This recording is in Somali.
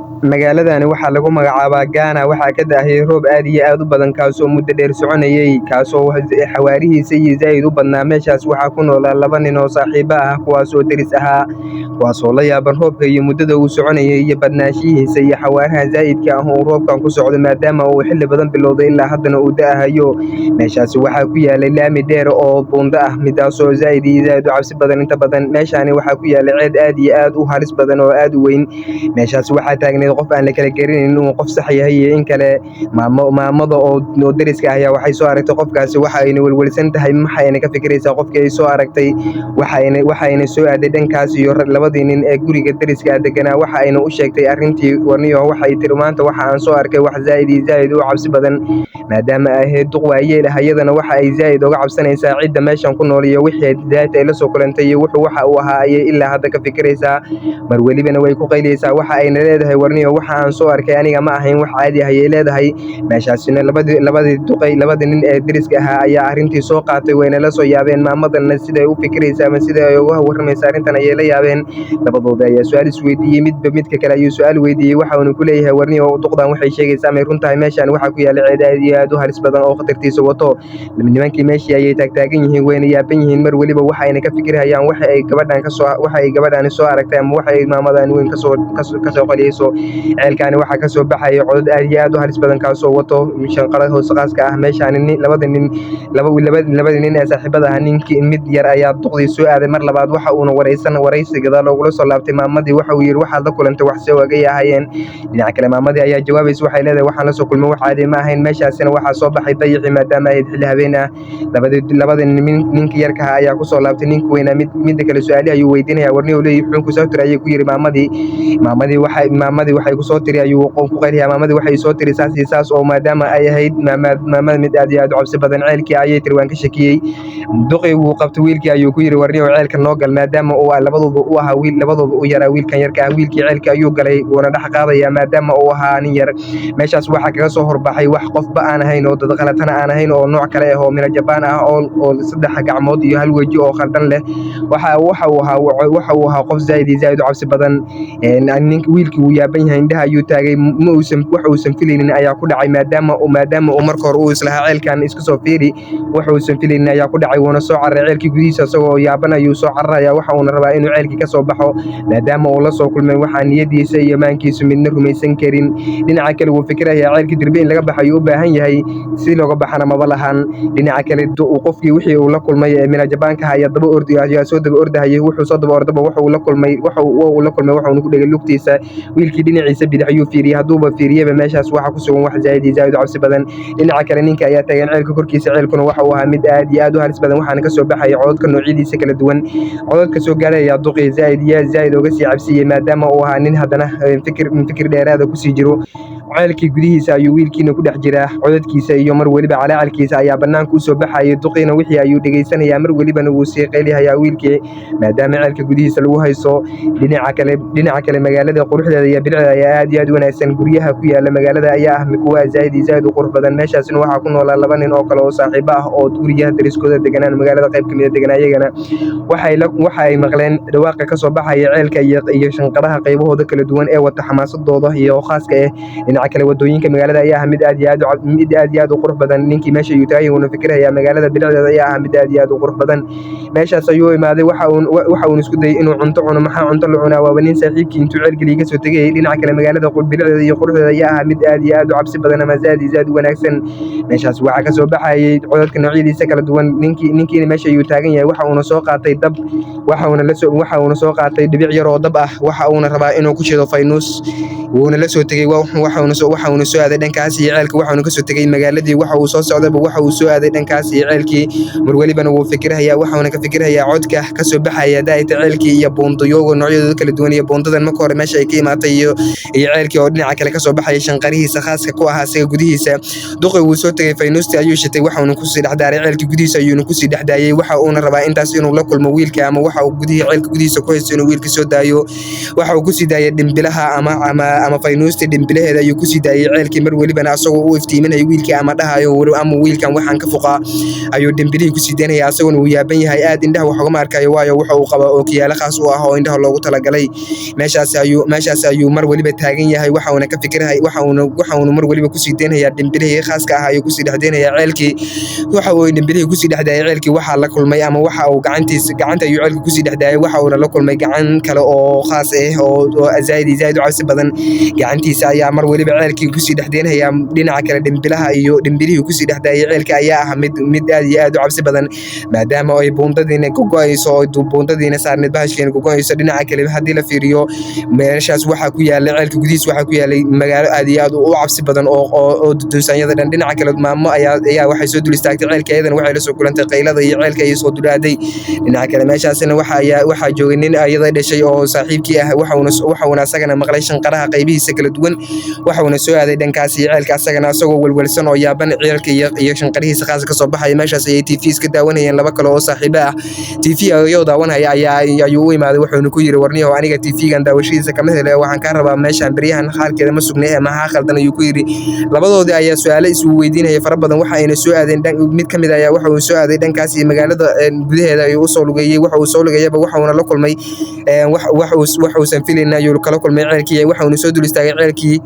Magaaladani waxaa lagu magacaabaa Ghana waxaa ka da'ay roob aad iyo aad u badan kaasoo muddo dheer soconayay kaasoo xawaarihiisa iyo zaa'id u badnaa. Meeshaas waxaa ku noolaa 2 nin oo saaxiibo ah kuwaasoo deris ahaa, kuwaasoo la yaaban roobka iyo muddada uu soconayay iyo badnaanshihiisa iyo xawaaraha zaa'idka ah oo roobkan ku socdo maadaama uu xilli badan bilowday ilaa haddana uu da'ahayo. Meeshaasi waxaa ku yaalay laami dheer oo buundo ah midaasoo zaa'id iyo zaa'id u cabsi badan inta badan. Meeshaani waxaa ku yaala ceed aad iyo aad u halis badan oo aad u weyn. Meeshaas waxaa taagneed qof aan la kala garanaynin inuu qof sax yahay iyo in kale. Maamada oo deriska ah ayaa waxay soo aragtay qofkaasi waxa ayna welwelsan tahay maxayna ka fikiraysaa qofkii ay soo aragtay waxayna soo aaday dhankaas iyo 2 nin ee guriga deriska deganaa waxa ayna u sheegtay arrintii warniyo waxay tiri maanta waxa aan soo arkay wax zaa'id iyo zaa'id u cabsi badan maadaama ay ahayd duq waayeel ah iyadana waxa ay zaa'id uga cabsanaysaa cidda meeshan ku nool iyo wixii daata ay la soo kulantay iyo waxa uu ahaa ayay ilaa hadda ka fikiraysaa. Mar walibana way ku qaylaysaa waxa ayna leedahay warniyo waxa aan soo arkay aniga ma ahayn wax caadi ah ayay leedahay. Meeshaasina labadii nin ee deriska ahaa ayaa arrintii soo qaatay wayna la soo yaabeen. Maamadana siday u fikiraysaa ama sida ay uga warramaysaa arrintan ayay la yaabeen. Labadooda ayaa su'aal isweydiiyey midka kale ayuu su'aal weydiiyey waxa uuna ku leeyahay warniyo duqdan waxay sheegaysaa may runtahay meeshan waxaa ku yaala ceed aad iyo aad u halis badan oo khatartiisa wato. Nimankii meeshii ayay taagan yihiin wayna yaaban yihiin mar waliba waxayna ka fikirayaan waxa ay gabadhan soo aragtay ama waxa ay maamadan weyn ka soo qaliyayso. Ceelkaani waxaa ka soo baxaya codad aad iyo aad u halis badan kaasoo wato shanqarada hoos qaaska ah. Meeshaani labada nin ee saaxiibada ah mid yar ayaa duqdii soo aaday mar labaad waxa uuna waraysi gadaal loogula soo laabtay maamadii waxa uu yiri waxaad la kulantay wax soo wagay ahaayeen. Dhinaca kale maamadii ayaa jawaabaysa waxay leedahay waxaan la soo kulmay wax caadi ma ahayn. Meeshaasina waxaa soo baxay dayaxii maadaama ay xilli habeen ah. Labada ninka yarka ah ayaa ku soo laabtay ninka weynaa midda kale su'aalaha ayuu weydiinaya warniyo leeyahay wuxuu ku soo tiray ayay ku yiri maamadii waxay ku soo tiri ayuu ku qayliyaa maamadii waxay soo tiri saas oo maadaama ay ahayd maamada mid aad iyo aad u cabsi badan. Ceelkii ayay tiri waan ka shakiyay. Duqii wuu qabtay wiilkii ayuu ku yiri warniyo ceelka noo gal maadaama uu labadooda u ahaa labadooda u yaraa wiilkan yarka ah. Wiilkii ceelka ayuu galay wuuna dhex qaadayaa maadaama uu ahaa nin yar. Meeshaas waxaa kaga soo horbaxay wax qofba aan ahayn oo dad qalatana aan ahayn oo nooc kale ah oo mina Jabaan ah oo 3 gacmood iyo 1 waji oo khaldan leh. Waxa uu ahaa qof zaa'id iyo zaa'id u cabsi badan. Wiilkii wuu yaaban yahay indhaha ayuu taagay wax uusan filaynin ayaa ku dhacay maadaama uu marka hore uu islahaa ceelkan iska soo fiiri wax uusan filaynin ayaa ku dhacay wuuna soo cararay ceelkii gudihiisa isagoo yaaban ayuu soo cararaya waxa uuna rabaa inuu ceelkii ka soo baxo maadaama uu la soo kulmay waxa niyadiisa iyo maankiisu midna rumaysan karin. Dhinaca kale wuu fikirayaa ceelkii dirbi in laga baxayo u baahan yahay si looga baxana maba lahan. Dhinaca kale qofkii wixii uu la kulmay ee mina Jabaanka ayaa soo daba ordahayay wuxuu soo daba ordaba waxa uu la kulmay wuxuuna ku dhigay lugtiisa. Wiilkii dhinaciisa bidix ayuu fiiriyay haduuba fiiriyaba meeshaas waxa ku sugan wax zaa'id iyo zaa'id u cabsi badan. Dhinaca kale ninka ayaa taagan ceelka korkiisa ceelkuna waxa uu ahaa mid aad iyo aad u halis badan waxaana ka soo baxaya codadka noocyadiisa kala duwan. Codadka soo gaaraya duqii zaa'id uga sii cabsiyay maadaama uu ahaa nin haddana fikir dheeraada ku sii jiro. Ceelkii gudihiisa ayuu wiilkiina ku dhex jiraa codadkiisa iyo mar waliba calaacalkiisa ayaa banaanka u soo baxayay. Duqiina wixii ayuu dhageysanayaa mar walibana wuu sii qaylihayaa wiilkii maadaama ceelka gudihiisa lagu hayso. Dhinaca kale magaalada quruxdeeda iyo bilicdeeda ayaa aad iyo aad u wanaagsan. Guryaha ku yaala magaalada ayaa ah kuwa zaa'id iyo zaa'id u qurux badan. Meeshaasina waxaa ku noolaa 2 nin oo kale oo saaxiibo ah oo guryaha deriskooda deganaan magaalada qayb kamid ah deganaa iyagana waxa ay maqleen dhawaaqa ka soo baxaya ceelka iyo shanqaraha qaybahooda kala duwan ee wata xamaasadooda iyo khaaska ah. Dhinaca kale wadooyinka magaalada ayaa ah mid aad iyo aad u qurux badan. Ninkii meesha ayuu taagay wuuna fikirayaa magaalada bilicdeeda ayaa ah mid aad iyo aad u qurux badan. Meeshaas ayuu imaaday waxa uu isku dayay inuu cunto cuno. Maxaa cunto la cunaa waa nin saaxiibkii intuu ceelkii ka soo tagay. Dhinaca kale magaalada bilicdeeda iyo quruxdeeda ayaa ah mid aad iyo aad u cabsi badan ama zaa'id iyo zaa'id u wanaagsan. Meeshaas waxaa ka soo baxayay codadka noocyadiisa kala duwan. Ninkiina meesha ayuu taagan yahay waxa uuna soo qaatay dab waxa uuna soo qaatay dhibic yar oo dab ah waxa uuna rabaa inuu ku shido faynuus wuuna la soo tagay waxa uuna soo aaday dhankaas iyo ceelka waxa uuna ka soo tagay magaaladii waxa uu soo socdaba waxa uu soo aaday dhankaas iyo ceelkii mar walibana wuu fikirayaa waxa uuna ka fikirayaa codka ka soo baxaya daayta ceelkii iyo buundooyinka noocyadooda kala duwan iyo buundadan marka hore meesha ay ka imaatay iyo ceelkii oo dhinaca kale ka soo baxay shanqarihiisa khaaska ku ahaa isaga gudihiisa. Duqii wuu soo tagay faynuusti ayuu shitay waxa uuna ku sii dhaxdaaray ceelkii gudihiisa ayuuna ku sii dhaxdaayay waxa uuna rabaa intaas inuu la kulmo wiilka ama waxa uu ceelka gudihiisa ku haysto inuu wiilka soo daayo. Waxa uu ku sii daayay dhimbilaha ama faynuusti dhimbilaheeda ayuu ayuu ku sii daayay ceelkii mar walibana asagoo u iftiiminaya wiilkii ama dhahayo ama wiilkan waxaan ka fuqaa ayuu dembilihii ku sii daynaya asaguna uu yaaban yahay aad indhaha wax ugama arkayo waayo waxa uu qabaa ookiyaalo khaas u ah oo indhaha loogu talagalay meeshaas ayuu mar waliba taagan yahay waxauna ka fikirahay waxauna mar waliba ku sii daynaya dembilihii khaaska ah ayuu ku sii dhaxdeynaya ceelkii waxa uu dembilihii ku sii dhaxdaayay ceelkii waxa la kulmay ama waxa uu gacanta ayuu ceelkii ku sii dhaxdaayay waxa uu la kulmay gacan kale oo khaas ah oo zaid u cabsi badan gacantiisa ayaa mar waliba ceelkii ku sii dhaxdeynaya dhinaca kale dembilihii ku sii dhaxdaayay ceelkii ayaa ah mid aad iyo aad u cabsi badan maadaama ay buundadiina gogo'ayso oo buundadiina saarneed bahashkeena gogo'ayso dhinaca kale haddii la fiiriyo meeshaas waxaa ku yaala ceelka gudihiis waxaa ku yaalay magaalo aad iyo aad u cabsi badan oo dudunsanyada dhan dhinaca kale maamo ayaa waxay soo dul istaagtay ceelka iyadana waxay la soo kulantay qaylada iyo ceelka ay soo dulaaday dhinaca kale meeshaasina waxaa joogay nin ayada dhashay oo saaxiibkii ah waxauna asagana maqlay shanqaraha qaybihiisa kala duwan waxauna soo aaday dhankaas iyo ceelka asagana asagoo welwelsan oo yaaban ceelka iyo shanqarihiisa khaas ka soo baxaya meeshaas ayay TV iska daawanayeen laba kale oo saaxiibo ah TV ayuu daawanaya ayuu u imaaday wuxuuna ku yiri warniyow aniga TV-gan daawashadiisa kama helay waxaan ka rabaa meeshan bariyahan xaalkeeda ma sugnay ee maxaa khaldan ayuu ku yiri labadoodii ayaa su'aalo isu weydiinaya fara badan waxa ayna soo aadeen mid kamid ayaa waxa uu soo aaday dhankaas iyo magaalada gudaheeda ayuu u soo lugeeyay waxa uu soo lugeeyaba waxauna la kulmay wax uusan filayna ayuu kala kulmay ceelkii waxauna soo dul istaagay ceelkii